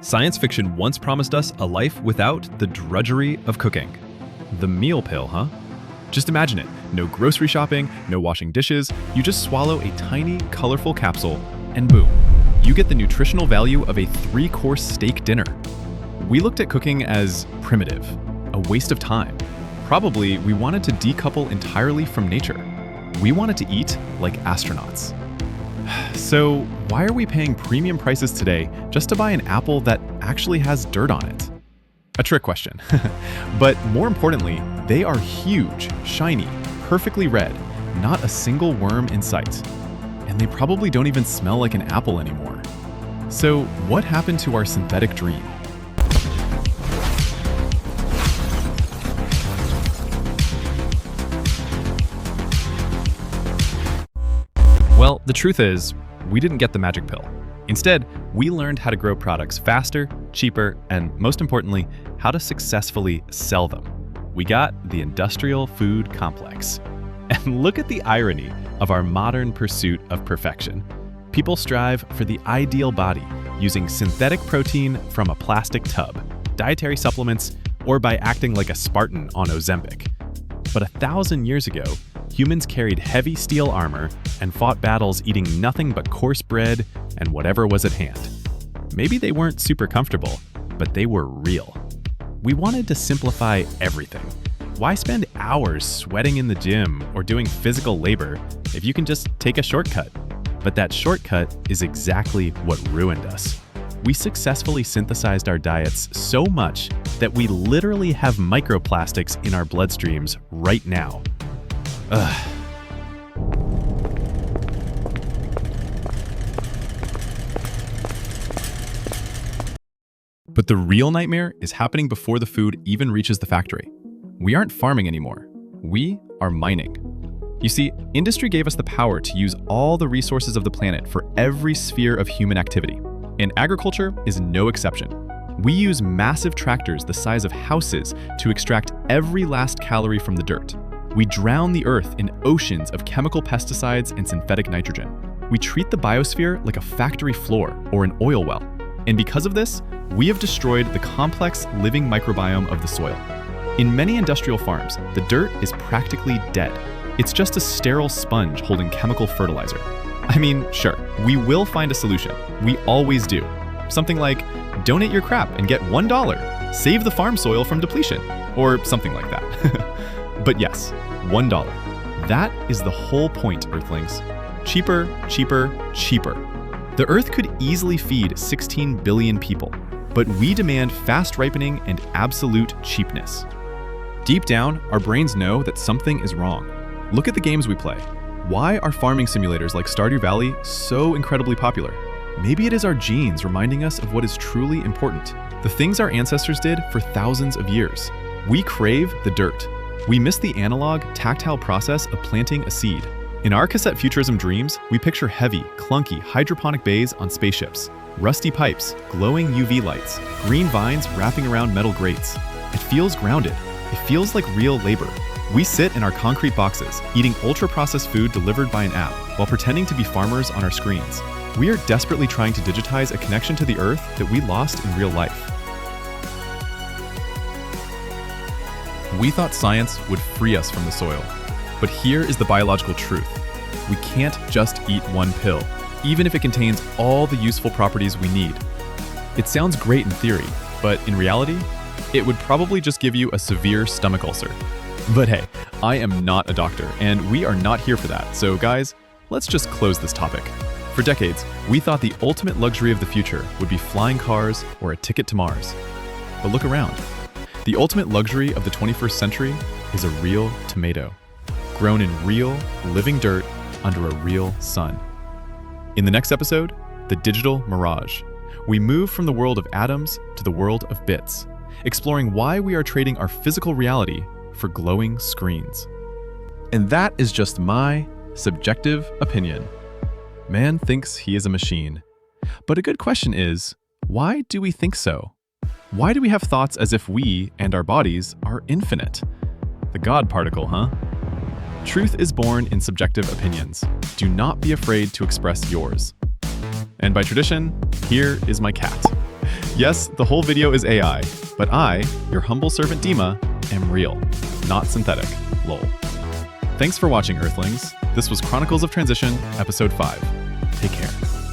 Science fiction once promised us a life without the drudgery of cooking. The meal pill, huh? Just imagine it. No grocery shopping, no washing dishes. You just swallow a tiny, colorful capsule, and boom, you get the nutritional value of a 3-course steak dinner. We looked at cooking as primitive, a waste of time. Probably we wanted to decouple entirely from nature. We wanted to eat like astronauts. So why are we paying premium prices today just to buy an apple that actually has dirt on it? A trick question. But more importantly, they are huge, shiny, perfectly red, not a single worm in sight. And they probably don't even smell like an apple anymore. So what happened to our synthetic dream? Well, the truth is, we didn't get the magic pill. Instead, we learned how to grow products faster, cheaper, and most importantly, how to successfully sell them. We got the industrial food complex. And look at the irony of our modern pursuit of perfection. People strive for the ideal body using synthetic protein from a plastic tub, dietary supplements, or by acting like a Spartan on Ozempic. But 1,000 years ago, humans carried heavy steel armor and fought battles eating nothing but coarse bread and whatever was at hand. Maybe they weren't super comfortable, but they were real. We wanted to simplify everything. Why spend hours sweating in the gym or doing physical labor if you can just take a shortcut? But that shortcut is exactly what ruined us. We successfully synthesized our diets so much that we literally have microplastics in our bloodstreams right now. Ugh. But the real nightmare is happening before the food even reaches the factory. We aren't farming anymore. We are mining. You see, industry gave us the power to use all the resources of the planet for every sphere of human activity. And agriculture is no exception. We use massive tractors the size of houses to extract every last calorie from the dirt. We drown the earth in oceans of chemical pesticides and synthetic nitrogen. We treat the biosphere like a factory floor or an oil well. And because of this, we have destroyed the complex living microbiome of the soil. In many industrial farms, the dirt is practically dead. It's just a sterile sponge holding chemical fertilizer. I mean, sure, we will find a solution. We always do. Something like, donate your crap and get $1. Save the farm soil from depletion. Or something like that. But yes, $1. That is the whole point, Earthlings. Cheaper, cheaper, cheaper. The Earth could easily feed 16 billion people, but we demand fast ripening and absolute cheapness. Deep down, our brains know that something is wrong. Look at the games we play. Why are farming simulators like Stardew Valley so incredibly popular? Maybe it is our genes reminding us of what is truly important, the things our ancestors did for thousands of years. We crave the dirt. We miss the analog, tactile process of planting a seed. In our Cassette Futurism dreams, we picture heavy, clunky hydroponic bays on spaceships, rusty pipes, glowing UV lights, green vines wrapping around metal grates. It feels grounded. It feels like real labor. We sit in our concrete boxes, eating ultra-processed food delivered by an app, while pretending to be farmers on our screens. We are desperately trying to digitize a connection to the earth that we lost in real life. We thought science would free us from the soil. But here is the biological truth. We can't just eat one pill, even if it contains all the useful properties we need. It sounds great in theory, but in reality, it would probably just give you a severe stomach ulcer. But hey, I am not a doctor, and we are not here for that. So guys, let's just close this topic. For decades, we thought the ultimate luxury of the future would be flying cars or a ticket to Mars. But look around. The ultimate luxury of the 21st century is a real tomato, grown in real, living dirt under a real sun. In the next episode, the digital Mirage, we move from the world of atoms to the world of bits, exploring why we are trading our physical reality for glowing screens. And that is just my subjective opinion. Man thinks he is a machine. But a good question is, why do we think so? Why do we have thoughts as if we and our bodies are infinite? The God particle, huh? Truth is born in subjective opinions. Do not be afraid to express yours. And by tradition, here is my cat. Yes, the whole video is AI, but I, your humble servant Dima, am real, not synthetic. Lol. Thanks for watching, Earthlings. This was Chronicles of Transition, Episode 5. Take care.